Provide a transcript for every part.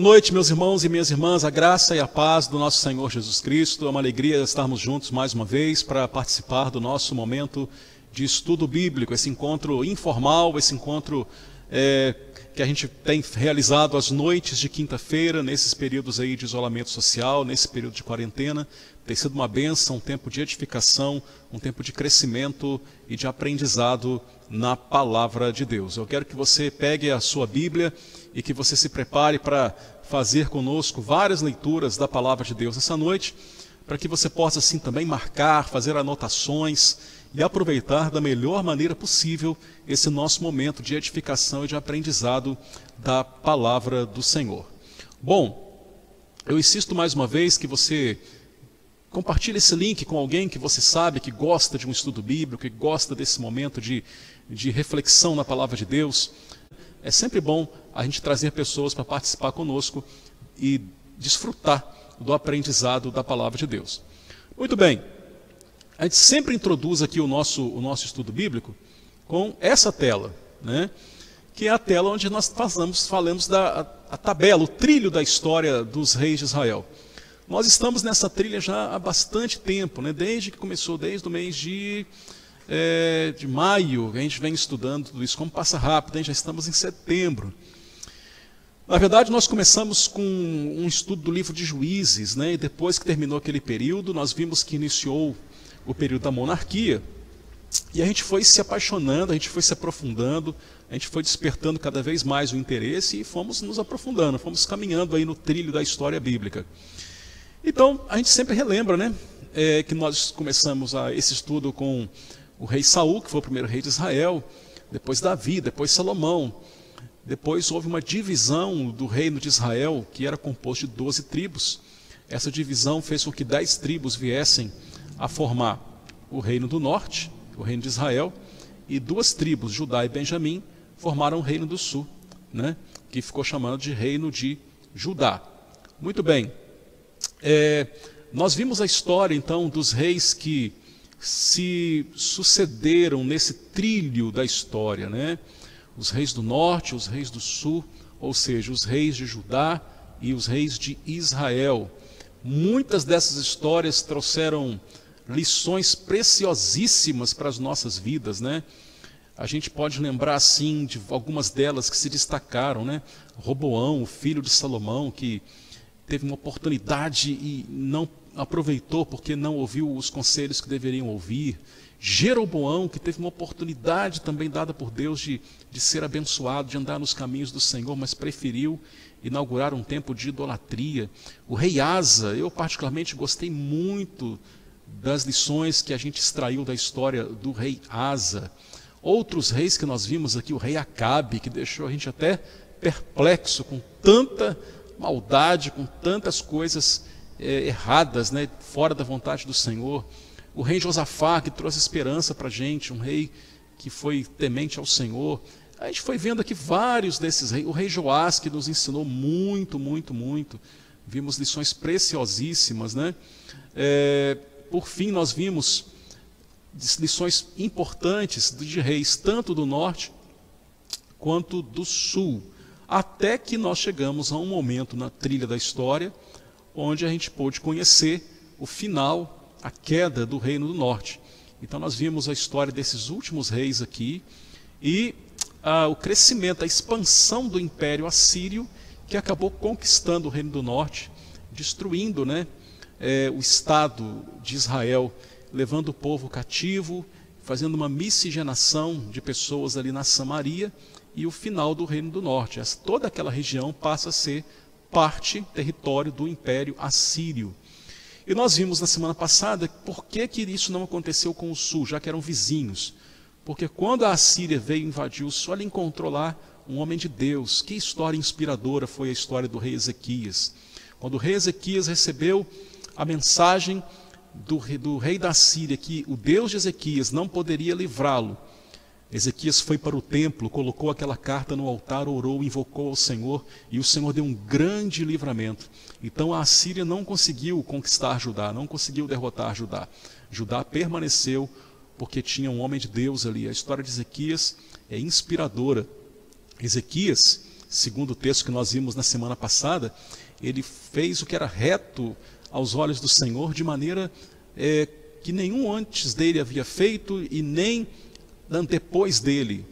noite, meus irmãos e minhas irmãs, a graça e a paz do nosso Senhor Jesus Cristo. É uma alegria estarmos juntos mais uma vez para participar do nosso momento de estudo bíblico, esse encontro informal, esse encontro que a gente tem realizado às noites de quinta-feira, nesses períodos aí de isolamento social, nesse período de quarentena. Tem sido uma bênção, um tempo de edificação, um tempo de crescimento e de aprendizado na palavra de Deus. Eu quero que você pegue a sua Bíblia e que você se prepare para fazer conosco várias leituras da palavra de Deus essa noite, para que você possa assim também marcar, fazer anotações e aproveitar da melhor maneira possível esse nosso momento de edificação e de aprendizado da palavra do Senhor. Bom, eu insisto mais uma vez que você compartilhe esse link com alguém que você sabe que gosta de um estudo bíblico, que gosta desse momento de reflexão na palavra de Deus. É sempre bom a gente trazer pessoas para participar conosco e desfrutar do aprendizado da palavra de Deus. Muito bem, a gente sempre introduz aqui o nosso estudo bíblico com essa tela, né? Que é a tela onde nós falamos da tabela, o trilho da história dos reis de Israel. Nós estamos nessa trilha já há bastante tempo, né? Desde que começou, desde o mês de maio, a gente vem estudando tudo isso. Como passa rápido, hein? Já estamos em setembro. Na verdade, nós começamos com um estudo do livro de Juízes, né? E depois que terminou aquele período, nós vimos que iniciou o período da monarquia, e a gente foi se apaixonando, a gente foi se aprofundando, a gente foi despertando cada vez mais o interesse e fomos nos aprofundando, fomos caminhando aí no trilho da história bíblica. Então, a gente sempre relembra, né? Que nós começamos esse estudo com o rei Saul, que foi o primeiro rei de Israel, depois Davi, depois Salomão. Depois houve uma divisão do reino de Israel, que era composto de 12 tribos. Essa divisão fez com que 10 tribos viessem a formar o reino do norte, o reino de Israel, e 2 tribos, Judá e Benjamim, formaram o reino do sul, né? Que ficou chamado de reino de Judá. Muito bem, nós vimos a história então dos reis que se sucederam nesse trilho da história, né? Os reis do norte, os reis do sul, ou seja, os reis de Judá e os reis de Israel. Muitas dessas histórias trouxeram lições preciosíssimas para as nossas vidas, né? A gente pode lembrar assim de algumas delas que se destacaram, né? Roboão, o filho de Salomão, que teve uma oportunidade e não aproveitou porque não ouviu os conselhos que deveriam ouvir. Jeroboão, que teve uma oportunidade também dada por Deus de ser abençoado, de andar nos caminhos do Senhor, mas preferiu inaugurar um tempo de idolatria. O rei Asa, eu particularmente gostei muito das lições que a gente extraiu da história do rei Asa. Outros reis que nós vimos aqui, o rei Acabe, que deixou a gente até perplexo com tanta maldade, com tantas coisas erradas, né, fora da vontade do Senhor. O rei Josafá, que trouxe esperança para a gente, um rei que foi temente ao Senhor. A gente foi vendo aqui vários desses reis. O rei Joás, que nos ensinou muito, muito, muito. Vimos lições preciosíssimas, né? Por fim, nós vimos lições importantes de reis, tanto do norte quanto do sul. Até que nós chegamos a um momento na trilha da história, onde a gente pôde conhecer o final, a queda do reino do norte. Então nós vimos a história desses últimos reis aqui e o crescimento, a expansão do império assírio, que acabou conquistando o reino do norte, destruindo, né, o estado de Israel, levando o povo cativo, fazendo uma miscigenação de pessoas ali na Samaria, e o final do reino do norte. Toda aquela região passa a ser território do império assírio. E nós vimos na semana passada por que isso não aconteceu com o sul, já que eram vizinhos. Porque quando a Assíria veio invadir o sul, ela encontrou lá um homem de Deus. Que história inspiradora foi a história do rei Ezequias. Quando o rei Ezequias recebeu a mensagem do rei da Assíria, que o Deus de Ezequias não poderia livrá-lo, Ezequias foi para o templo, colocou aquela carta no altar, orou, invocou ao Senhor, e o Senhor deu um grande livramento. Então a Assíria não conseguiu conquistar Judá, não conseguiu derrotar Judá. Judá permaneceu porque tinha um homem de Deus ali. A história de Ezequias é inspiradora. Ezequias segundo o texto que nós vimos na semana passada, ele fez o que era reto aos olhos do Senhor, de maneira que nenhum antes dele havia feito e nem depois dele.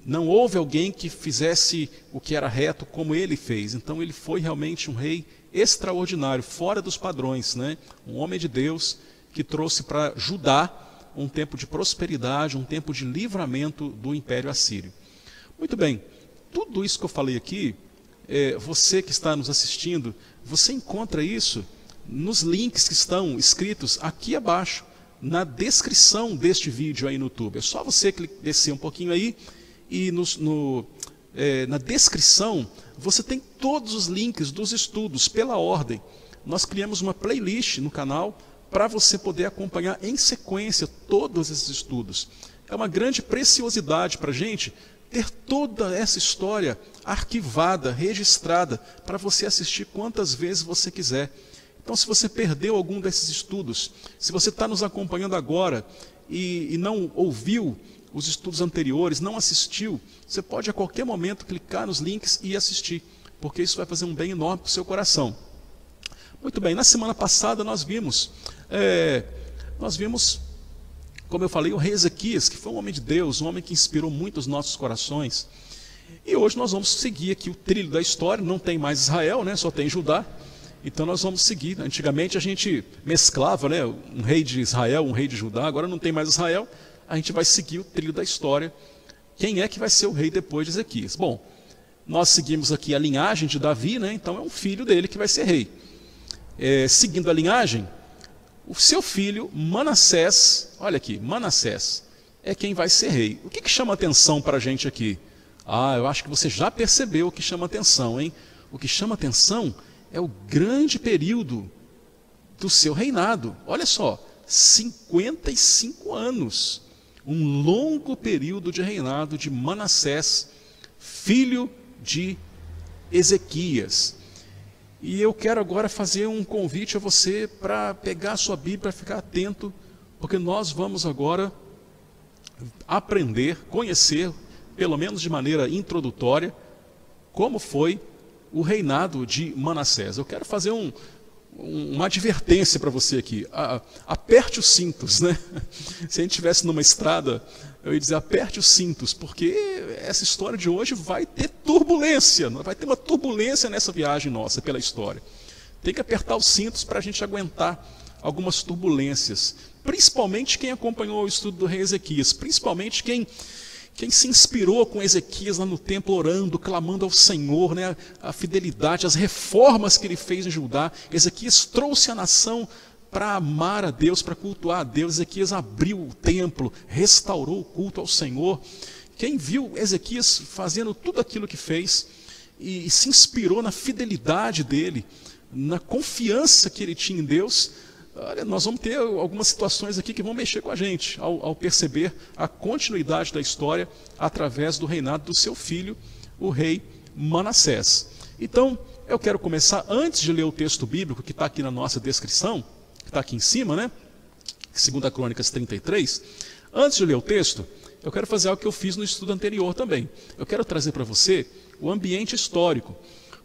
Não houve alguém que fizesse o que era reto como ele fez. Então ele foi realmente um rei extraordinário, fora dos padrões, né? Um homem de Deus que trouxe para Judá um tempo de prosperidade, um tempo de livramento do Império Assírio. Muito bem, tudo isso que eu falei aqui, você que está nos assistindo, você encontra isso nos links que estão escritos aqui abaixo, na descrição deste vídeo aí no YouTube. É só você descer um pouquinho aí e na descrição você tem todos os links dos estudos pela ordem. Nós criamos uma playlist no canal para você poder acompanhar em sequência todos esses estudos. É uma grande preciosidade para a gente ter toda essa história arquivada, registrada, para você assistir quantas vezes você quiser. Então, se você perdeu algum desses estudos, se você está nos acompanhando agora e não ouviu os estudos anteriores, não assistiu, você pode a qualquer momento clicar nos links e assistir, porque isso vai fazer um bem enorme para o seu coração. Muito bem, na semana passada nós vimos, como eu falei, o rei Ezequias, que foi um homem de Deus, um homem que inspirou muito os nossos corações. E hoje nós vamos seguir aqui o trilho da história, não tem mais Israel, né, só tem Judá. Então nós vamos seguir. Antigamente a gente mesclava, né, um rei de Israel, um rei de Judá, agora não tem mais Israel, a gente vai seguir o trilho da história. Quem é que vai ser o rei depois de Ezequias? Bom, nós seguimos aqui a linhagem de Davi, né, então é um filho dele que vai ser rei. Seguindo a linhagem, o seu filho Manassés, olha aqui, Manassés é quem vai ser rei. O que chama atenção para a gente aqui? Eu acho que você já percebeu o que chama atenção, hein? O que chama atenção é o grande período do seu reinado. Olha só, 55 anos. Um longo período de reinado de Manassés, filho de Ezequias. E eu quero agora fazer um convite a você para pegar a sua Bíblia, para ficar atento, porque nós vamos agora aprender, conhecer, pelo menos de maneira introdutória, como foi o reinado de Manassés. Eu quero fazer uma advertência para você aqui. Aperte os cintos, né? Se a gente estivesse numa estrada, eu ia dizer, aperte os cintos, porque essa história de hoje vai ter turbulência, vai ter uma turbulência nessa viagem nossa pela história. Tem que apertar os cintos para a gente aguentar algumas turbulências, principalmente quem acompanhou o estudo do rei Ezequias, principalmente quem se inspirou com Ezequias lá no templo orando, clamando ao Senhor, né, a fidelidade, as reformas que ele fez em Judá. Ezequias trouxe a nação para amar a Deus, para cultuar a Deus. Ezequias abriu o templo, restaurou o culto ao Senhor. Quem viu Ezequias fazendo tudo aquilo que fez e se inspirou na fidelidade dele, na confiança que ele tinha em Deus, olha, nós vamos ter algumas situações aqui que vão mexer com a gente ao perceber a continuidade da história através do reinado do seu filho, o rei Manassés. Então, eu quero começar, antes de ler o texto bíblico que está aqui na nossa descrição, que está aqui em cima, né? 2 Crônicas 33. Antes de ler o texto, eu quero fazer algo que eu fiz no estudo anterior também. Eu quero trazer para você o ambiente histórico.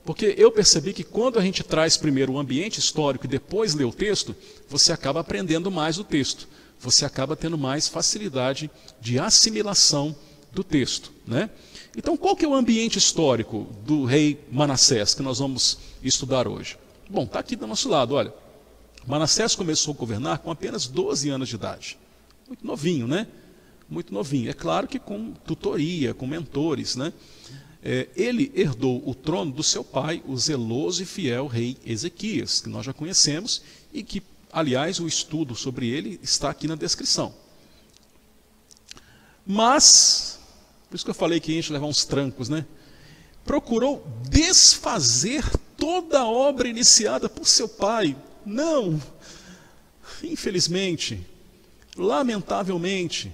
Porque eu percebi que quando a gente traz primeiro o ambiente histórico e depois lê o texto, você acaba aprendendo mais o texto. Você acaba tendo mais facilidade de assimilação do texto, né? Então, qual que é o ambiente histórico do rei Manassés que nós vamos estudar hoje? Bom, está aqui do nosso lado, olha. Manassés começou a governar com apenas 12 anos de idade. Muito novinho, né? Muito novinho. É claro que com tutoria, com mentores, né? Ele herdou o trono do seu pai, o zeloso e fiel rei Ezequias, que nós já conhecemos e que, aliás, o estudo sobre ele está aqui na descrição. Mas, por isso que eu falei que a gente levar uns trancos, né? Procurou desfazer toda a obra iniciada por seu pai. Não, infelizmente, lamentavelmente,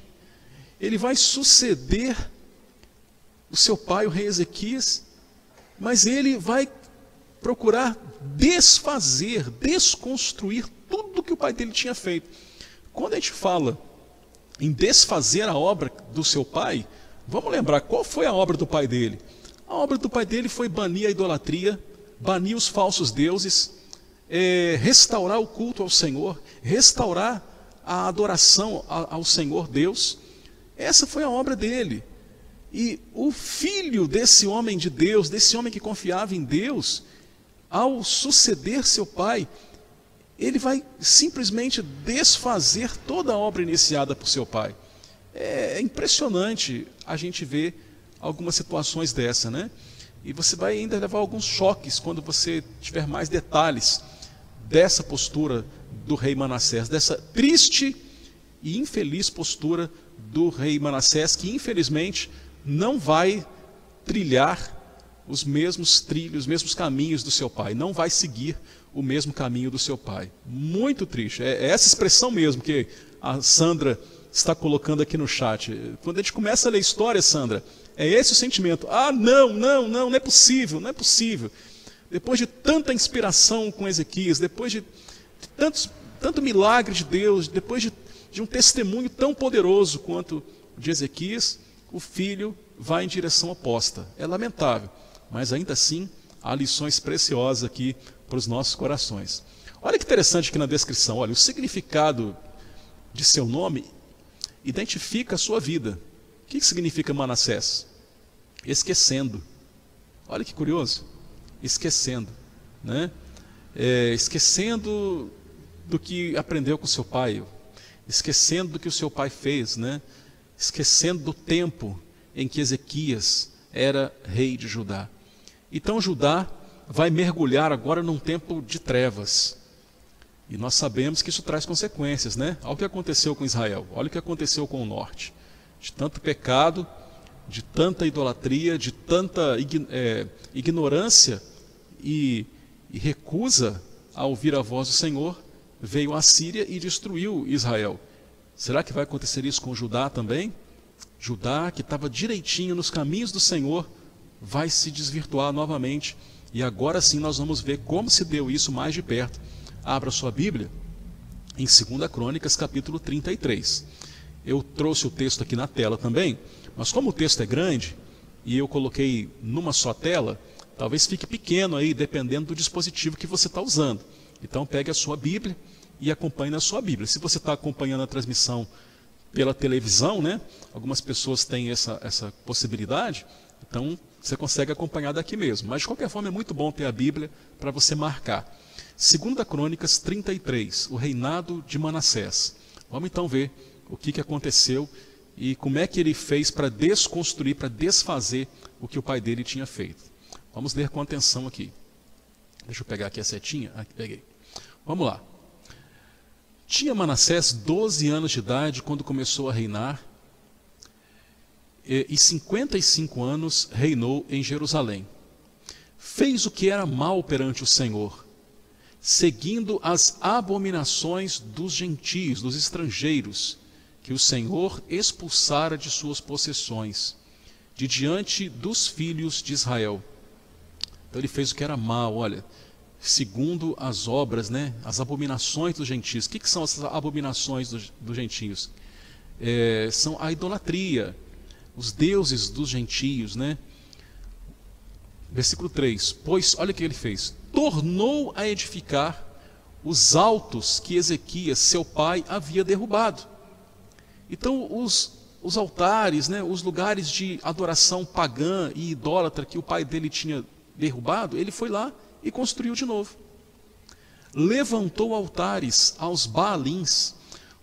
ele vai suceder o seu pai, o rei Ezequias, mas ele vai procurar desfazer, desconstruir tudo que o pai dele tinha feito. Quando a gente fala em desfazer a obra do seu pai, vamos lembrar qual foi a obra do pai dele. A A obra do pai dele foi banir a idolatria, banir os falsos deuses, restaurar o culto ao Senhor, restaurar a adoração ao Senhor Deus. Essa foi a obra dele. E o filho desse homem de Deus, desse homem que confiava em Deus, ao suceder seu pai, ele vai simplesmente desfazer toda a obra iniciada por seu pai. É impressionante a gente ver algumas situações dessa, né? E você vai ainda levar alguns choques quando você tiver mais detalhes dessa postura do rei Manassés, dessa triste e infeliz postura do rei Manassés, que infelizmente não vai trilhar os mesmos trilhos, os mesmos caminhos do seu pai, não vai seguir o mesmo caminho do seu pai. Muito triste. É essa expressão mesmo que a Sandra está colocando aqui no chat. Quando a gente começa a ler história, Sandra, é esse o sentimento. Ah, não é possível, não é possível. Depois de tanta inspiração com Ezequias, depois de tanto milagre de Deus, depois de um testemunho tão poderoso quanto o de Ezequias, o filho vai em direção oposta. É lamentável, mas ainda assim há lições preciosas aqui para os nossos corações. Olha que interessante aqui na descrição. Olha, o significado de seu nome identifica a sua vida. O que significa Manassés? Esquecendo. Olha que curioso. Esquecendo, né? Esquecendo do que aprendeu com seu pai, esquecendo do que o seu pai fez, né? Esquecendo do tempo em que Ezequias era rei de Judá. Então Judá vai mergulhar agora num tempo de trevas. E nós sabemos que isso traz consequências, né? Olha o que aconteceu com Israel, olha o que aconteceu com o norte. De tanto pecado, de tanta idolatria, de tanta ignorância e recusa a ouvir a voz do Senhor, veio a Síria e destruiu Israel. Será que vai acontecer isso com Judá também? Judá, que estava direitinho nos caminhos do Senhor, vai se desvirtuar novamente. E agora sim nós vamos ver como se deu isso mais de perto. Abra sua Bíblia em 2 Crônicas, capítulo 33. Eu trouxe o texto aqui na tela também, mas como o texto é grande e eu coloquei numa só tela, talvez fique pequeno aí, dependendo do dispositivo que você está usando. Então pegue a sua Bíblia e acompanhe na sua Bíblia. Se você está acompanhando a transmissão pela televisão, né? Algumas pessoas têm essa possibilidade, então você consegue acompanhar daqui mesmo. Mas de qualquer forma é muito bom ter a Bíblia para você marcar. 2 Crônicas 33, o reinado de Manassés. Vamos então ver o que aconteceu e como é que ele fez para desconstruir, para desfazer o que o pai dele tinha feito. Vamos ler com atenção aqui. Deixa eu pegar aqui a setinha. Aqui, peguei. Vamos lá. Tinha Manassés 12 anos de idade quando começou a reinar, e 55 anos reinou em Jerusalém. Fez o que era mal perante o Senhor, seguindo as abominações dos gentios, dos estrangeiros, que o Senhor expulsara de suas possessões, de diante dos filhos de Israel. Então ele fez o que era mal, olha, segundo as obras, né, as abominações dos gentios. O que são essas abominações dos gentios? São a idolatria, os deuses dos gentios, né? Versículo 3, pois, olha o que ele fez, tornou a edificar os altos que Ezequias, seu pai, havia derrubado. Então, os altares, né, os lugares de adoração pagã e idólatra que o pai dele tinha derrubado, ele foi lá e construiu de novo. Levantou altares aos Baalins.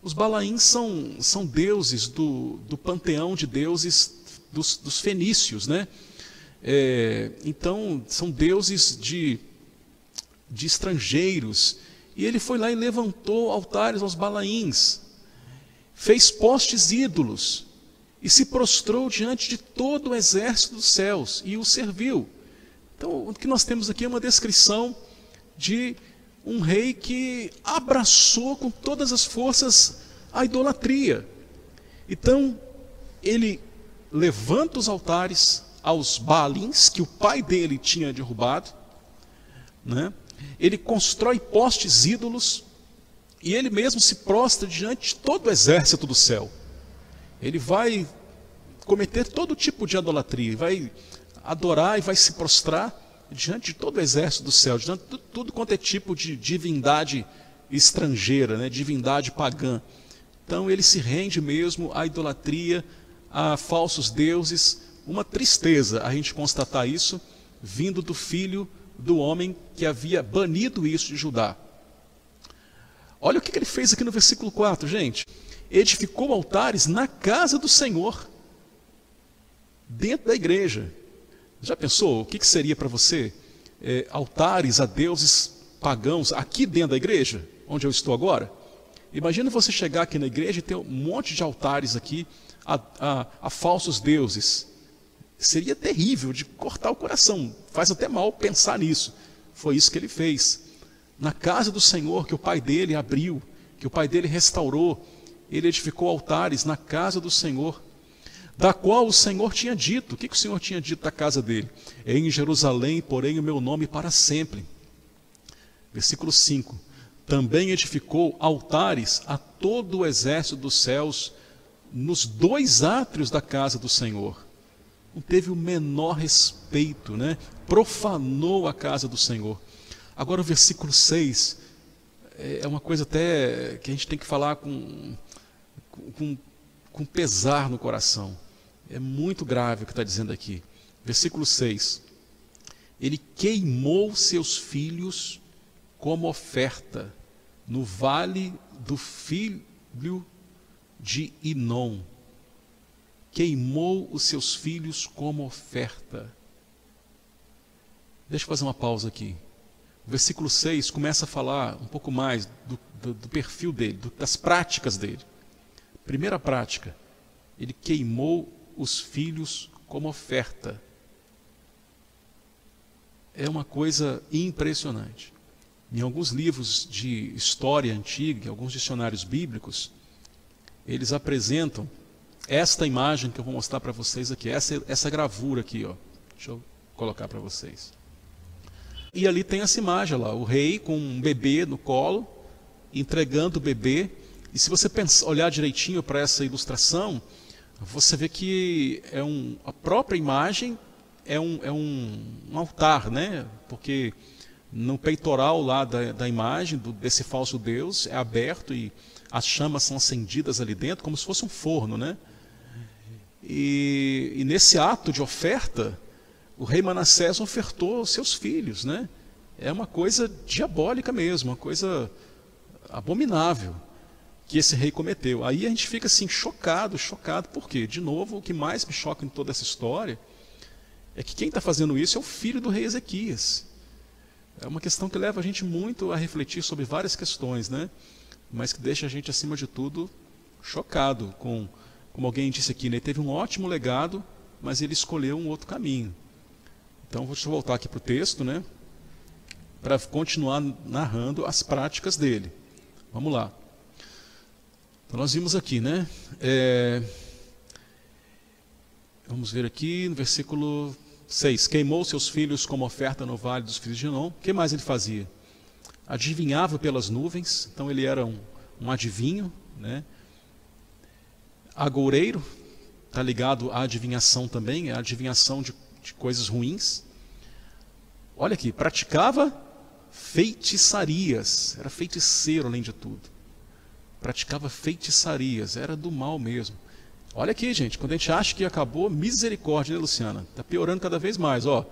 Os Baalins são deuses do panteão de deuses dos fenícios, né? Então, são deuses de estrangeiros. E ele foi lá e levantou altares aos Baalins. Fez postes ídolos. E se prostrou diante de todo o exército dos céus e o serviu. Então, o que nós temos aqui é uma descrição de um rei que abraçou com todas as forças a idolatria. Então, ele levanta os altares aos Baalins, que o pai dele tinha derrubado, né? Ele constrói postes ídolos, e ele mesmo se prostra diante de todo o exército do céu. Ele vai cometer todo tipo de idolatria, vai adorar e vai se prostrar diante de todo o exército do céu, diante de tudo quanto é tipo de divindade estrangeira, né? Divindade pagã. Então ele se rende mesmo à idolatria, a falsos deuses. Uma tristeza a gente constatar isso, vindo do filho do homem que havia banido isso de Judá. Olha o que ele fez aqui no versículo 4, gente. Edificou altares na casa do Senhor, dentro da igreja. Já pensou o que seria para você altares a deuses pagãos aqui dentro da igreja, onde eu estou agora? Imagina você chegar aqui na igreja e ter um monte de altares aqui a falsos deuses. Seria terrível, de cortar o coração. Faz até mal pensar nisso. Foi isso que ele fez. Na casa do Senhor, que o pai dele abriu, que o pai dele restaurou, ele edificou altares na casa do Senhor, da qual o Senhor tinha dito. O que o Senhor tinha dito da casa dele? Em Jerusalém, porém, o meu nome para sempre. Versículo 5. Também edificou altares a todo o exército dos céus nos 2 átrios da casa do Senhor. Não teve o menor respeito, né? Profanou a casa do Senhor. Agora o versículo 6 é uma coisa até que a gente tem que falar com pesar no coração. É muito grave o que está dizendo aqui. Versículo 6. Ele queimou seus filhos como oferta no vale do filho de Inom. Queimou os seus filhos como oferta. Deixa eu fazer uma pausa aqui. O versículo 6 começa a falar um pouco mais do perfil dele, das práticas dele. Primeira prática, ele queimou os filhos como oferta. É uma coisa impressionante. Em alguns livros de história antiga, em alguns dicionários bíblicos, eles apresentam esta imagem que eu vou mostrar para vocês aqui, essa gravura aqui, ó. Deixa eu colocar para vocês. E ali tem essa imagem lá, o rei com um bebê no colo, entregando o bebê. E se você olhar direitinho para essa ilustração, você vê que a própria imagem é um altar, né? Porque no peitoral lá da imagem desse falso deus é aberto e as chamas são acendidas ali dentro, como se fosse um forno, né? E nesse ato de oferta, o rei Manassés ofertou seus filhos, né? É uma coisa diabólica mesmo, uma coisa abominável que esse rei cometeu. Aí a gente fica assim chocado, por quê? De novo, o que mais me choca em toda essa história é que quem está fazendo isso é o filho do rei Ezequias. É uma questão que leva a gente muito a refletir sobre várias questões, né? Mas que deixa a gente, acima de tudo, chocado com, como alguém disse aqui, né? Ele teve um ótimo legado, mas ele escolheu um outro caminho. Então, deixa eu voltar aqui para o texto, né? Para continuar narrando as práticas dele. Vamos lá. Então, nós vimos aqui, né? Vamos ver aqui no versículo 6. Queimou seus filhos como oferta no vale dos filhos de Inom. O que mais ele fazia? Adivinhava pelas nuvens. Então, ele era um adivinho, né? Agoureiro, está ligado à adivinhação também, a adivinhação de coisas ruins. Olha aqui, praticava feitiçarias, era feiticeiro além de tudo. Praticava feitiçarias, era do mal mesmo. Olha aqui, gente, quando a gente acha que acabou, misericórdia, né, Luciana? Está piorando cada vez mais, ó.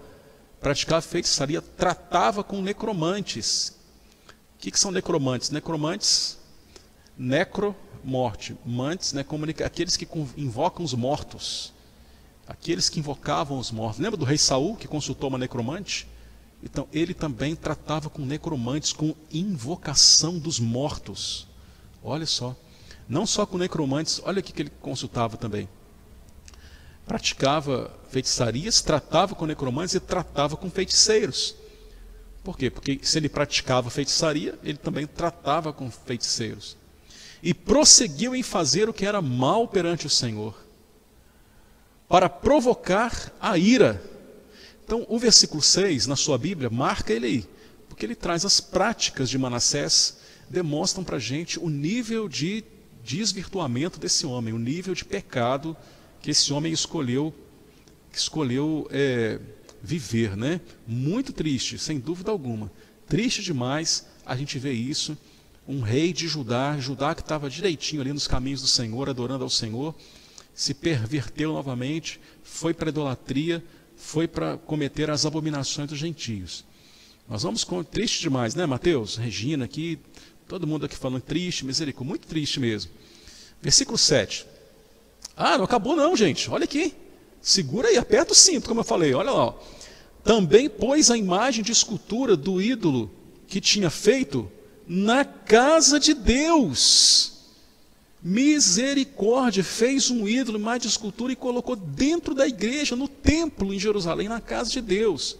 Praticava feitiçaria, tratava com necromantes. O que são necromantes? Necromantes, morte, mantes, né, aqueles que invocam os mortos. Aqueles que invocavam os mortos. Lembra do rei Saul, que consultou uma necromante? Então, ele também tratava com necromantes, com invocação dos mortos. Olha só. Não só com necromantes, olha o que ele consultava também. Praticava feitiçarias, tratava com necromantes e tratava com feiticeiros. Por quê? Porque se ele praticava feitiçaria, ele também tratava com feiticeiros. E prosseguiu em fazer o que era mal perante o Senhor, para provocar a ira. Então, o versículo 6, na sua Bíblia, marca ele aí, porque ele traz as práticas de Manassés, demonstram para a gente o nível de desvirtuamento desse homem, o nível de pecado que esse homem escolheu escolheu viver, né? Muito triste, sem dúvida alguma. Triste demais a gente vê isso. Um rei de Judá, Judá que estava direitinho ali nos caminhos do Senhor, adorando ao Senhor, se perverteu novamente, foi para a idolatria, foi para cometer as abominações dos gentios. Nós vamos com triste demais, né, Mateus? Regina aqui, todo mundo aqui falando triste, misericórdia, muito triste mesmo. Versículo 7. Ah, não acabou não, gente. Olha aqui. Segura aí, aperta o cinto, como eu falei. Olha lá. Ó. Também pôs a imagem de escultura do ídolo que tinha feito na casa de Deus. Misericórdia, fez um ídolo, imagem de escultura, e colocou dentro da igreja, no templo em Jerusalém, na casa de Deus.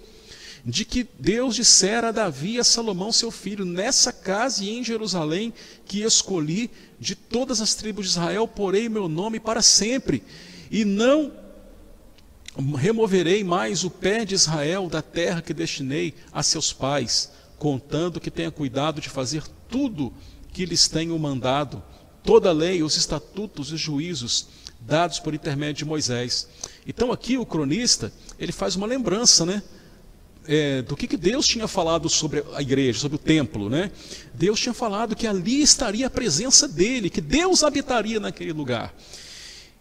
De que Deus dissera a Davi e a Salomão, seu filho, nessa casa e em Jerusalém, que escolhi de todas as tribos de Israel, porei meu nome para sempre, e não removerei mais o pé de Israel da terra que destinei a seus pais, contando que tenha cuidado de fazer tudo que lhes tenho mandado, toda a lei, os estatutos e os juízos dados por intermédio de Moisés. Então aqui o cronista, ele faz uma lembrança, né? Do que Deus tinha falado sobre a igreja, sobre o templo, né? Deus tinha falado que ali estaria a presença dele, que Deus habitaria naquele lugar.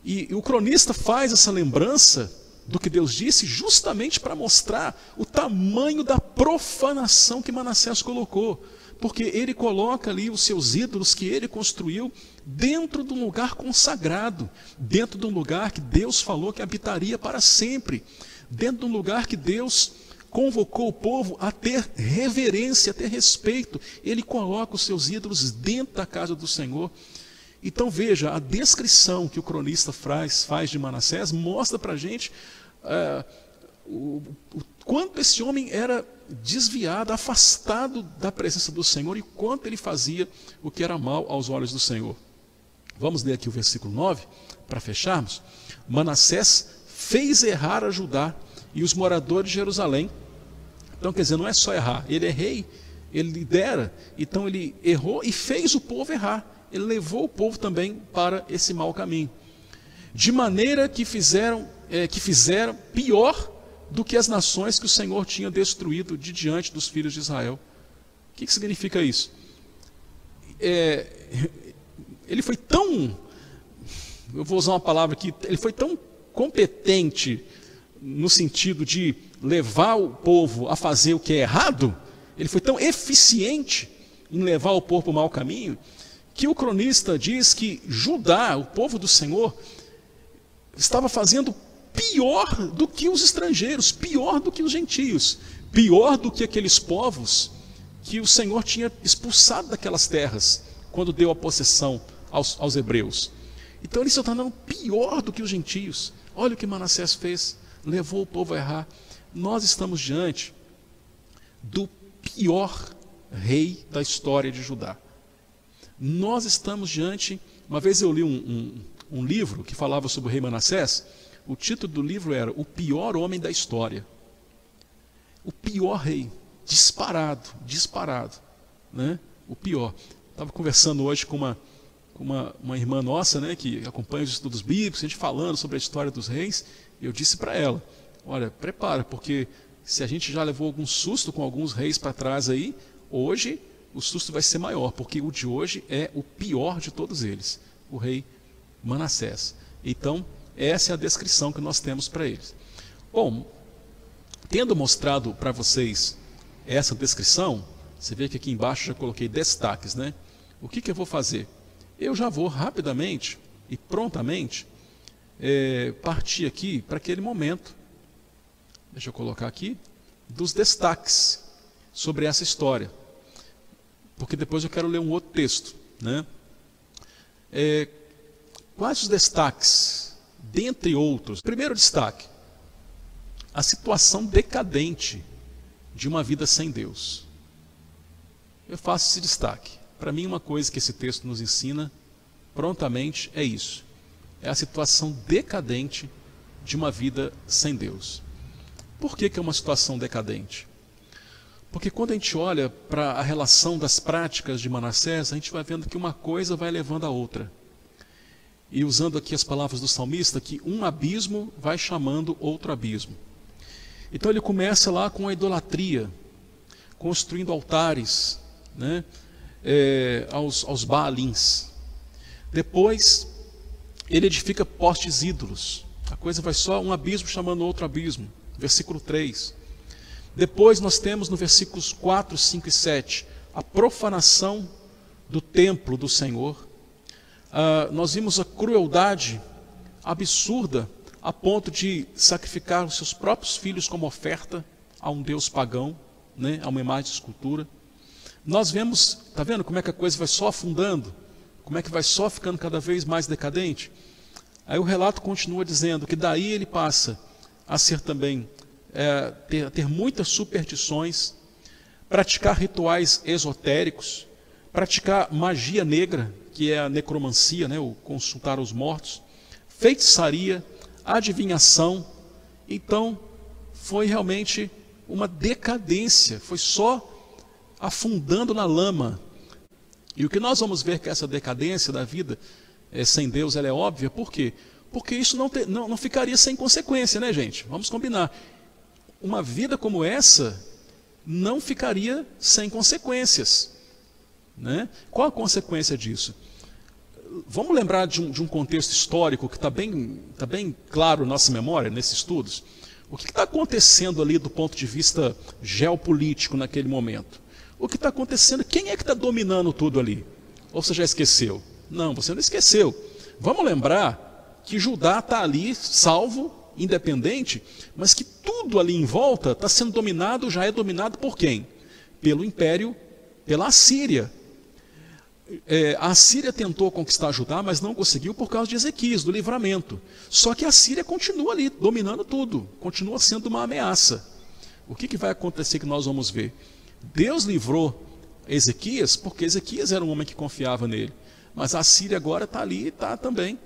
E o cronista faz essa lembrança do que Deus disse justamente para mostrar o tamanho da profanação que Manassés colocou. Porque ele coloca ali os seus ídolos que ele construiu dentro de um lugar consagrado, dentro de um lugar que Deus falou que habitaria para sempre, dentro de um lugar que Deus convocou o povo a ter reverência, a ter respeito. Ele coloca os seus ídolos dentro da casa do Senhor. Então veja, a descrição que o cronista faz de Manassés mostra para a gente o quanto esse homem era desviado, afastado da presença do Senhor, e quanto ele fazia o que era mal aos olhos do Senhor. Vamos ler aqui o versículo 9, para fecharmos. Manassés fez errar a Judá e os moradores de Jerusalém. Então, quer dizer, não é só errar, ele é rei, ele lidera, então ele errou e fez o povo errar. Ele levou o povo também para esse mau caminho. De maneira que fizeram pior do que as nações que o Senhor tinha destruído de diante dos filhos de Israel. O que significa isso? Ele foi tão, eu vou usar uma palavra aqui, ele foi tão competente no sentido de levar o povo a fazer o que é errado, ele foi tão eficiente em levar o povo para o mau caminho, que o cronista diz que Judá, o povo do Senhor, estava fazendo pior do que os estrangeiros, pior do que os gentios, pior do que aqueles povos que o Senhor tinha expulsado daquelas terras, quando deu a possessão aos hebreus. Então eles se tornaram pior do que os gentios. Olha o que Manassés fez, levou o povo a errar. Nós estamos diante do pior rei da história de Judá. Nós estamos diante, uma vez eu li um livro que falava sobre o rei Manassés. O título do livro era O Pior Homem da História. O pior rei, disparado, né? O pior. Estava conversando hoje com uma irmã nossa, né, que acompanha os estudos bíblicos, a gente falando sobre a história dos reis, e eu disse para ela, olha, prepara, porque se a gente já levou algum susto com alguns reis para trás aí, hoje o susto vai ser maior, porque o de hoje é o pior de todos eles, o rei Manassés. Então, essa é a descrição que nós temos para eles. Bom, tendo mostrado para vocês essa descrição, você vê que aqui embaixo já coloquei destaques, né? O que eu vou fazer? Eu já vou rapidamente e prontamente partir aqui para aquele momento, deixa eu colocar aqui, dos destaques sobre essa história. Porque depois eu quero ler um outro texto, né? Quais os destaques? Dentre outros, primeiro destaque, a situação decadente de uma vida sem Deus. Eu faço esse destaque. Para mim, uma coisa que esse texto nos ensina prontamente é isso. É a situação decadente de uma vida sem Deus. Por que é uma situação decadente? Porque quando a gente olha para a relação das práticas de Manassés, a gente vai vendo que uma coisa vai levando a outra. e usando aqui as palavras do salmista, que um abismo vai chamando outro abismo. Então ele começa lá com a idolatria, construindo altares, né, aos Baalins. Depois ele edifica postes ídolos. A coisa vai só um abismo chamando outro abismo. Versículo 3. Depois nós temos no versículos 4, 5 e 7 a profanação do templo do Senhor. Nós vimos a crueldade absurda a ponto de sacrificar os seus próprios filhos como oferta a um deus pagão, né, a uma imagem de escultura. Nós vemos, está vendo como é que a coisa vai só afundando? Como é que vai só ficando cada vez mais decadente? Aí o relato continua dizendo que daí ele passa a ser também, ter muitas superstições, praticar rituais esotéricos, praticar magia negra, que é a necromancia, né, o consultar os mortos, feitiçaria, adivinhação. Então, foi realmente uma decadência, foi só afundando na lama. E o que nós vamos ver que essa decadência da vida sem Deus, ela é óbvia. Por quê? Porque isso não ficaria sem consequência, né, gente? Vamos combinar. Uma vida como essa não ficaria sem consequências, né? Qual a consequência disso? Vamos lembrar de um contexto histórico que está bem claro na nossa memória, nesses estudos. O que está acontecendo ali do ponto de vista geopolítico naquele momento? O que está acontecendo? Quem é que está dominando tudo ali? Ou você já esqueceu? Não, você não esqueceu. Vamos lembrar que Judá está ali, salvo, independente, mas que tudo ali em volta está sendo dominado, já é dominado por quem? Pelo império, pela Assíria. A Assíria tentou conquistar Judá, mas não conseguiu por causa de Ezequias, do livramento. Só que a Assíria continua ali, dominando tudo, continua sendo uma ameaça. O que vai acontecer que nós vamos ver? Deus livrou Ezequias porque Ezequias era um homem que confiava nele. Mas a Assíria agora está ali, está também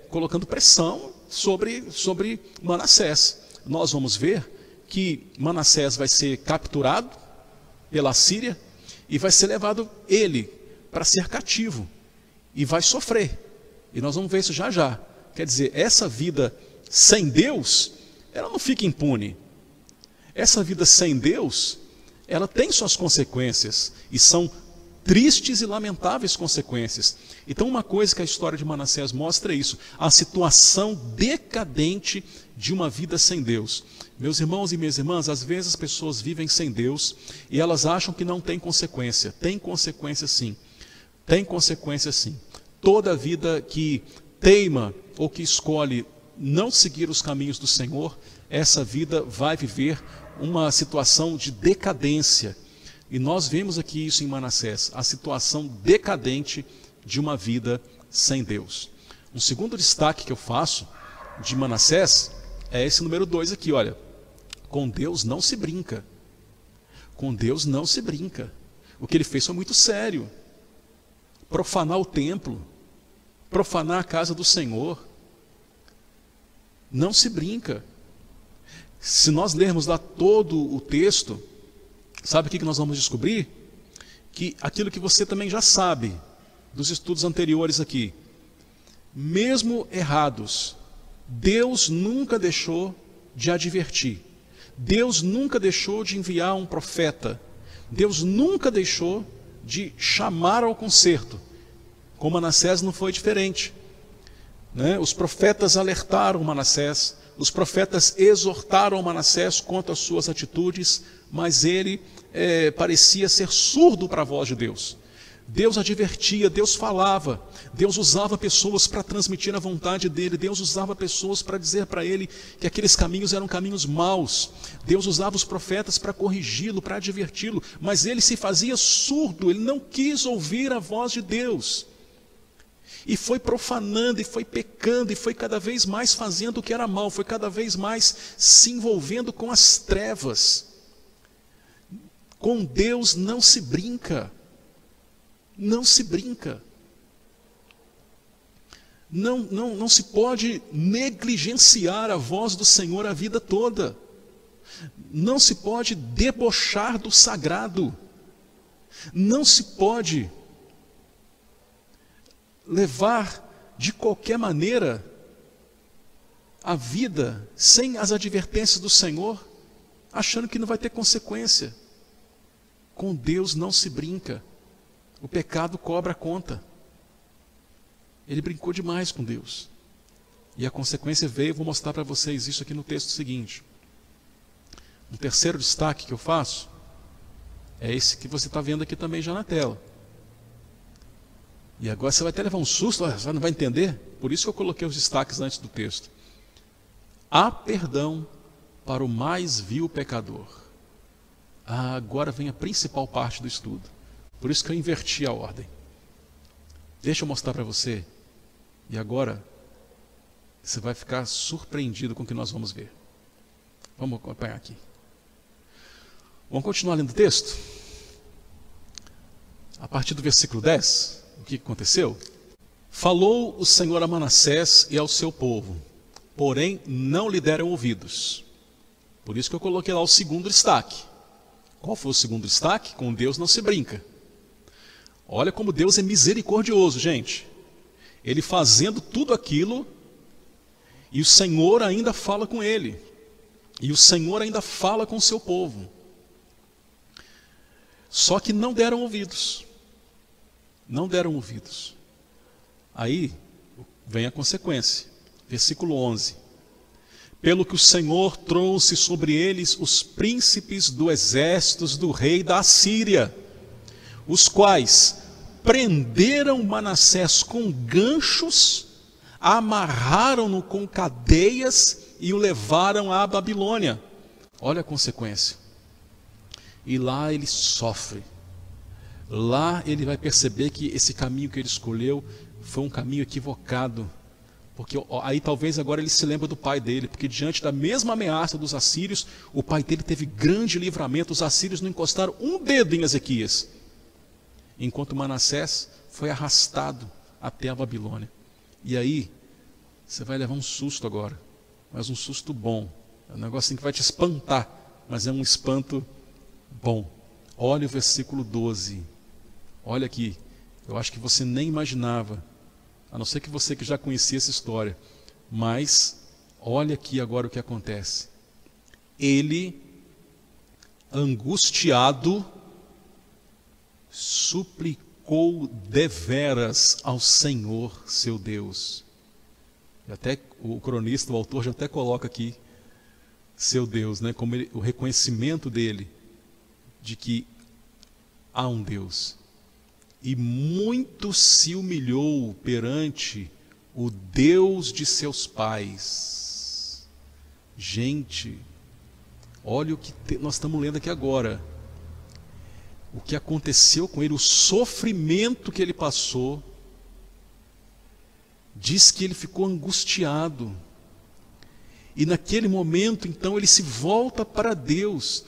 colocando pressão sobre Manassés. Nós vamos ver que Manassés vai ser capturado pela Assíria e vai ser levado ele para ser cativo e vai sofrer. E nós vamos ver isso já já. Quer dizer, essa vida sem Deus, ela não fica impune. Essa vida sem Deus, ela tem suas consequências e são tristes e lamentáveis consequências. Então uma coisa que a história de Manassés mostra é isso, a situação decadente de uma vida sem Deus. Meus irmãos e minhas irmãs, às vezes as pessoas vivem sem Deus e elas acham que não tem consequência. Tem consequência sim. Tem consequência sim. Toda vida que teima ou que escolhe não seguir os caminhos do Senhor, essa vida vai viver uma situação de decadência. E nós vemos aqui isso em Manassés, a situação decadente de uma vida sem Deus. Um segundo destaque que eu faço de Manassés é esse número 2 aqui, olha. Com Deus não se brinca. Com Deus não se brinca. O que ele fez foi muito sério. Profanar o templo, profanar a casa do Senhor. Não se brinca. Se nós lermos lá todo o texto, sabe o que nós vamos descobrir? Que aquilo que você também já sabe dos estudos anteriores aqui, mesmo errados, Deus nunca deixou de advertir. Deus nunca deixou de enviar um profeta. Deus nunca deixou de chamar ao conserto. Com Manassés não foi diferente, né? Os profetas alertaram Manassés, os profetas exortaram Manassés quanto às suas atitudes, mas ele parecia ser surdo para a voz de Deus. Deus advertia, Deus falava, Deus usava pessoas para transmitir a vontade dele, Deus usava pessoas para dizer para ele que aqueles caminhos eram caminhos maus, Deus usava os profetas para corrigi-lo, para adverti-lo, mas ele se fazia surdo, ele não quis ouvir a voz de Deus. E foi profanando, e foi pecando, e foi cada vez mais fazendo o que era mal, foi cada vez mais se envolvendo com as trevas. Com Deus não se brinca. Não se brinca. Não se pode negligenciar a voz do Senhor a vida toda. Não se pode debochar do sagrado. Não se pode levar de qualquer maneira a vida sem as advertências do Senhor, achando que não vai ter consequência. Com Deus não se brinca. O pecado cobra a conta. Ele brincou demais com Deus. E a consequência veio, eu vou mostrar para vocês isso aqui no texto seguinte. Um terceiro destaque que eu faço é esse que você está vendo aqui também já na tela. E agora você vai até levar um susto, você não vai entender. Por isso que eu coloquei os destaques antes do texto. Há perdão para o mais vil pecador. Agora vem a principal parte do estudo. Por isso que eu inverti a ordem. Deixa eu mostrar para você. E agora você vai ficar surpreendido com o que nós vamos ver. Vamos acompanhar aqui. Vamos continuar lendo o texto? A partir do versículo 10, o que aconteceu? Falou o Senhor a Manassés e ao seu povo, porém não lhe deram ouvidos. Por isso que eu coloquei lá o segundo destaque. Qual foi o segundo destaque? Com Deus não se brinca. Olha como Deus é misericordioso, gente. Ele fazendo tudo aquilo, e o Senhor ainda fala com ele. E o Senhor ainda fala com o seu povo. Só que não deram ouvidos. Não deram ouvidos. Aí vem a consequência. Versículo 11. Pelo que o Senhor trouxe sobre eles os príncipes do exército do rei da Assíria, os quais prenderam Manassés com ganchos, amarraram-no com cadeias e o levaram à Babilônia. Olha a consequência. E lá ele sofre. Lá ele vai perceber que esse caminho que ele escolheu foi um caminho equivocado. Porque aí talvez agora ele se lembre do pai dele, porque diante da mesma ameaça dos assírios, o pai dele teve grande livramento, os assírios não encostaram um dedo em Ezequias. Enquanto Manassés foi arrastado até a Babilônia. E aí, você vai levar um susto agora, mas um susto bom. É um negocinho que vai te espantar, mas é um espanto bom. Olha o versículo 12. Olha aqui, eu acho que você nem imaginava, a não ser que você que já conhecia essa história, mas olha aqui agora o que acontece. Ele, angustiado, suplicou deveras ao Senhor, seu Deus. E até o cronista, o autor já até coloca aqui, seu Deus, né, como o reconhecimento dele, de que há um Deus. E muito se humilhou perante o Deus de seus pais. Gente, olha o que nós estamos lendo aqui agora. O que aconteceu com ele, o sofrimento que ele passou. Diz que ele ficou angustiado. E naquele momento, então, ele se volta para Deus.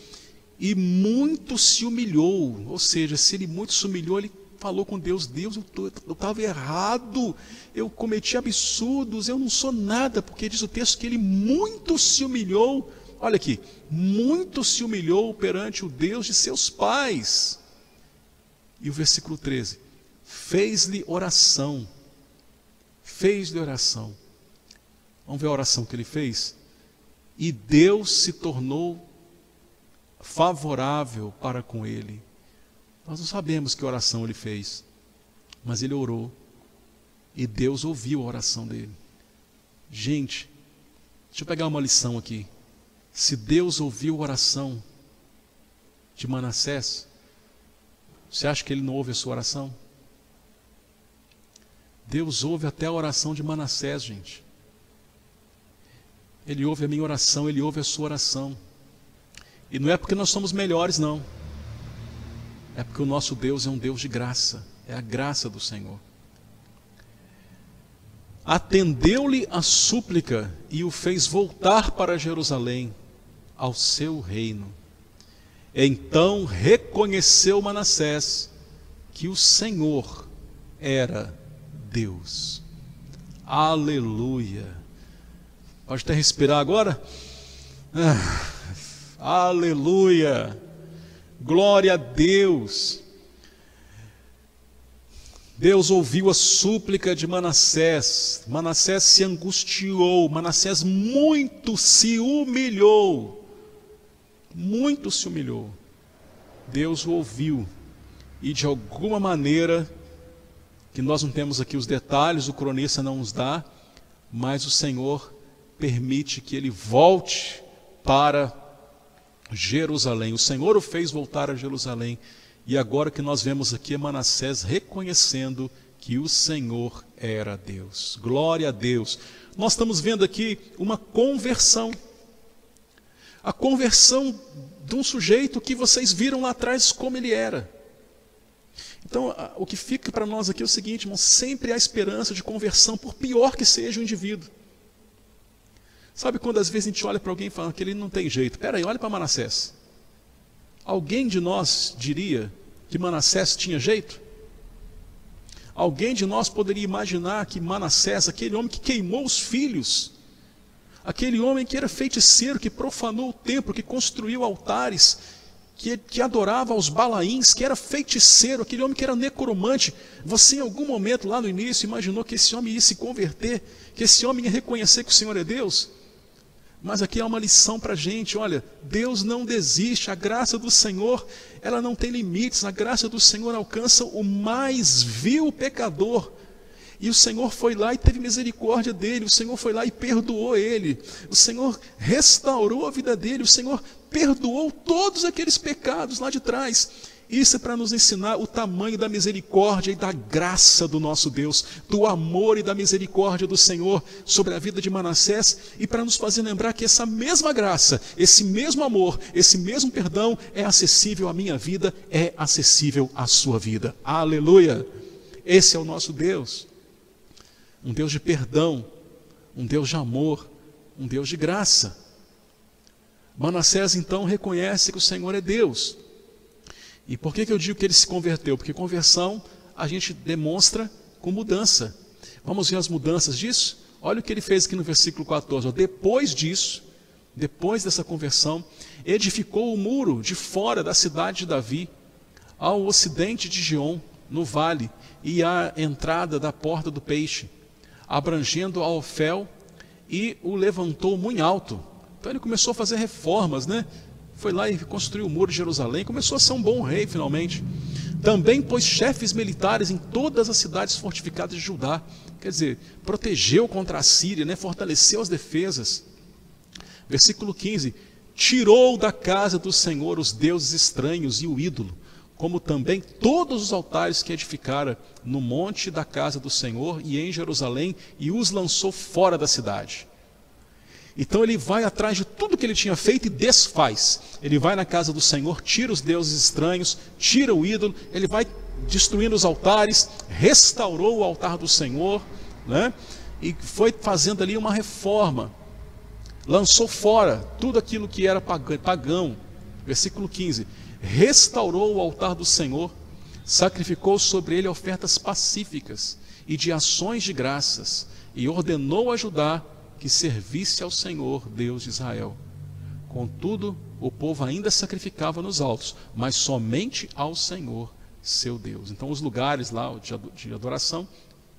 E muito se humilhou. Ou seja, se ele muito se humilhou, ele falou com Deus: Deus, eu estava errado, eu cometi absurdos, eu não sou nada, porque diz o texto que ele muito se humilhou, olha aqui, muito se humilhou perante o Deus de seus pais. E o versículo 13, fez-lhe oração, vamos ver a oração que ele fez, e Deus se tornou favorável para com ele. Nós não sabemos que oração ele fez, mas ele orou e Deus ouviu a oração dele. Gente, deixa eu pegar uma lição aqui. Se Deus ouviu a oração de Manassés, você acha que ele não ouve a sua oração? Deus ouve até a oração de Manassés, gente. Ele ouve a minha oração, ele ouve a sua oração. E não é porque nós somos melhores, não. É porque o nosso Deus é um Deus de graça. É a graça do Senhor. Atendeu-lhe a súplica e o fez voltar para Jerusalém, ao seu reino. Então reconheceu Manassés que o Senhor era Deus. Aleluia. Pode até respirar agora? Aleluia. Glória a Deus. Deus ouviu a súplica de Manassés. Manassés se angustiou, Manassés muito se humilhou. Muito se humilhou. Deus o ouviu. E de alguma maneira, que nós não temos aqui os detalhes, o cronista não nos dá, mas o Senhor permite que ele volte para Jerusalém. O Senhor o fez voltar a Jerusalém. E agora que nós vemos aqui é Manassés reconhecendo que o Senhor era Deus. Glória a Deus. Nós estamos vendo aqui uma conversão. A conversão de um sujeito que vocês viram lá atrás como ele era. Então, o que fica para nós aqui é o seguinte, irmão, sempre há esperança de conversão, por pior que seja o indivíduo. Sabe quando às vezes a gente olha para alguém e fala que ele não tem jeito? Espera aí, olha para Manassés. Alguém de nós diria que Manassés tinha jeito? Alguém de nós poderia imaginar que Manassés, aquele homem que queimou os filhos, aquele homem que era feiticeiro, que profanou o templo, que construiu altares, que adorava aos Balaíns, que era feiticeiro, aquele homem que era necromante, você em algum momento lá no início imaginou que esse homem ia se converter, que esse homem ia reconhecer que o Senhor é Deus? Mas aqui há uma lição para a gente, olha, Deus não desiste, a graça do Senhor, ela não tem limites, a graça do Senhor alcança o mais vil pecador, e o Senhor foi lá e teve misericórdia dele, o Senhor foi lá e perdoou ele, o Senhor restaurou a vida dele, o Senhor perdoou todos aqueles pecados lá de trás. Isso é para nos ensinar o tamanho da misericórdia e da graça do nosso Deus, do amor e da misericórdia do Senhor sobre a vida de Manassés, e para nos fazer lembrar que essa mesma graça, esse mesmo amor, esse mesmo perdão é acessível à minha vida, é acessível à sua vida. Aleluia! Esse é o nosso Deus, um Deus de perdão, um Deus de amor, um Deus de graça. Manassés então reconhece que o Senhor é Deus. E por que eu digo que ele se converteu? Porque conversão a gente demonstra com mudança. Vamos ver as mudanças disso? Olha o que ele fez aqui no versículo 14. Depois disso, depois dessa conversão, edificou o muro de fora da cidade de Davi, ao ocidente de Gion, no vale, e à entrada da porta do peixe, abrangendo a Ofel, e o levantou muito alto. Então ele começou a fazer reformas, né? Foi lá e construiu o muro de Jerusalém, começou a ser um bom rei finalmente. Também pôs chefes militares em todas as cidades fortificadas de Judá, quer dizer, protegeu contra a Síria, né? Fortaleceu as defesas. Versículo 15, tirou da casa do Senhor os deuses estranhos e o ídolo, como também todos os altares que edificara no monte da casa do Senhor e em Jerusalém, e os lançou fora da cidade. Então ele vai atrás de tudo que ele tinha feito e desfaz. Ele vai na casa do Senhor, tira os deuses estranhos, tira o ídolo, ele vai destruindo os altares, restaurou o altar do Senhor, né? E foi fazendo ali uma reforma. Lançou fora tudo aquilo que era pagão. Versículo 15. Restaurou o altar do Senhor, sacrificou sobre ele ofertas pacíficas e de ações de graças, e ordenou a Judá que servisse ao Senhor, Deus de Israel. Contudo, o povo ainda sacrificava nos altos, mas somente ao Senhor, seu Deus. Então os lugares lá de adoração,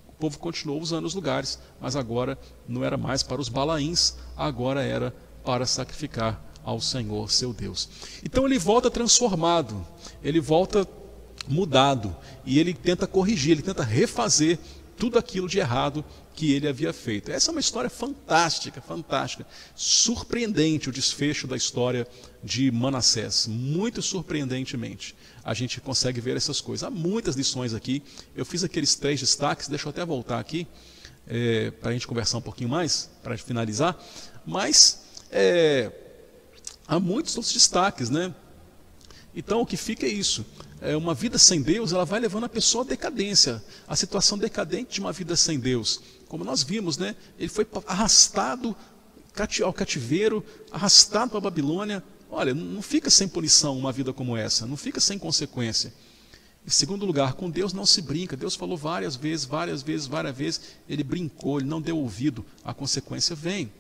o povo continuou usando os lugares, mas agora não era mais para os Balaíns, agora era para sacrificar ao Senhor, seu Deus. Então ele volta transformado, ele volta mudado, e ele tenta corrigir, ele tenta refazer tudo aquilo de errado que ele havia feito. Essa é uma história fantástica, fantástica, surpreendente o desfecho da história de Manassés, muito surpreendentemente. A gente consegue ver essas coisas. Há muitas lições aqui, eu fiz aqueles 3 destaques, deixa eu até voltar aqui, para a gente conversar um pouquinho mais, para finalizar, mas há muitos outros destaques, né? Então o que fica é isso. Uma vida sem Deus, ela vai levando a pessoa à decadência, a situação decadente de uma vida sem Deus. Como nós vimos, né? Ele foi arrastado ao cativeiro, arrastado para a Babilônia. Olha, não fica sem punição uma vida como essa, não fica sem consequência. Em segundo lugar, com Deus não se brinca. Deus falou várias vezes, ele brincou, ele não deu ouvido, a consequência vem.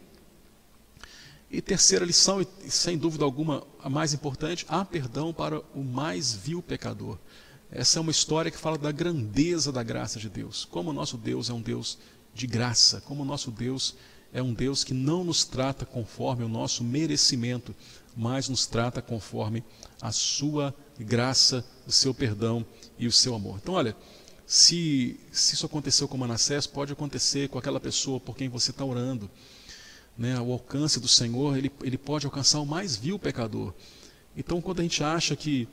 E terceira lição, e sem dúvida alguma a mais importante, há perdão para o mais vil pecador. Essa é uma história que fala da grandeza da graça de Deus. Como o nosso Deus é um Deus de graça, como o nosso Deus é um Deus que não nos trata conforme o nosso merecimento, mas nos trata conforme a sua graça, o seu perdão e o seu amor. Então, olha, se isso aconteceu com Manassés, pode acontecer com aquela pessoa por quem você está orando. Né? O alcance do Senhor, ele pode alcançar o mais vil pecador. Então, quando a gente acha que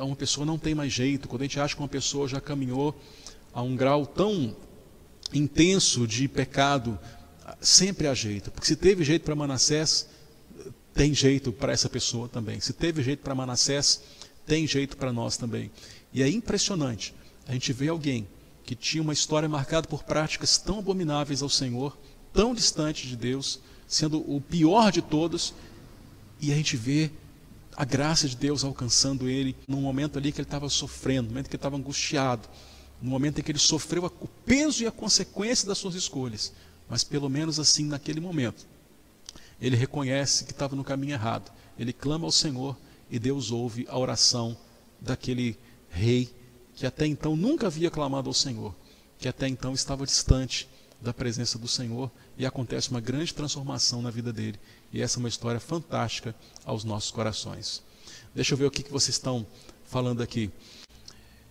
uma pessoa não tem mais jeito, quando a gente acha que uma pessoa já caminhou a um grau tão intenso de pecado, sempre há jeito. Porque se teve jeito para Manassés, tem jeito para essa pessoa também. Se teve jeito para Manassés, tem jeito para nós também. E é impressionante a gente ver alguém que tinha uma história marcada por práticas tão abomináveis ao Senhor, tão distante de Deus, sendo o pior de todos, e a gente vê a graça de Deus alcançando ele num momento ali que ele estava sofrendo, no momento que ele estava angustiado, no momento em que ele sofreu o peso e a consequência das suas escolhas. Mas pelo menos assim, naquele momento, ele reconhece que estava no caminho errado. Ele clama ao Senhor e Deus ouve a oração daquele rei que até então nunca havia clamado ao Senhor, que até então estava distante da presença do Senhor, e acontece uma grande transformação na vida dele. E essa é uma história fantástica aos nossos corações. Deixa eu ver o que vocês estão falando aqui.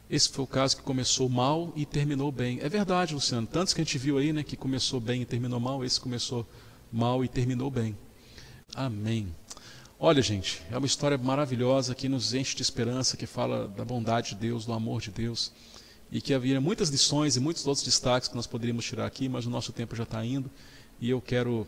Esse foi o caso que começou mal e terminou bem. É verdade, Luciano. Tantos que a gente viu aí, né, que começou bem e terminou mal, esse começou mal e terminou bem. Amém. Olha, gente, é uma história maravilhosa que nos enche de esperança, que fala da bondade de Deus, do amor de Deus, e que havia muitas lições e muitos outros destaques que nós poderíamos tirar aqui, mas o nosso tempo já está indo, e eu quero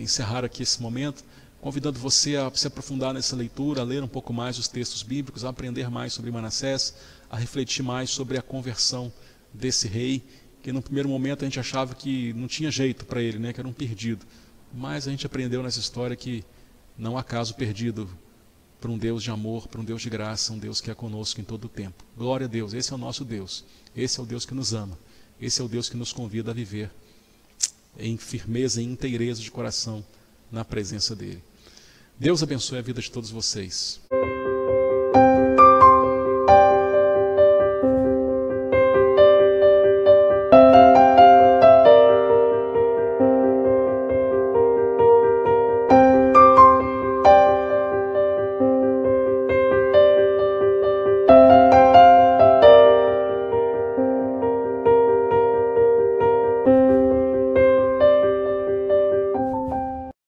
encerrar aqui esse momento, convidando você a se aprofundar nessa leitura, a ler um pouco mais os textos bíblicos, a aprender mais sobre Manassés, a refletir mais sobre a conversão desse rei, que no primeiro momento a gente achava que não tinha jeito para ele, né, que era um perdido. Mas a gente aprendeu nessa história que não há caso perdido para um Deus de amor, para um Deus de graça, um Deus que é conosco em todo o tempo. Glória a Deus, esse é o nosso Deus, esse é o Deus que nos ama, esse é o Deus que nos convida a viver em firmeza e inteireza de coração na presença dele. Deus abençoe a vida de todos vocês.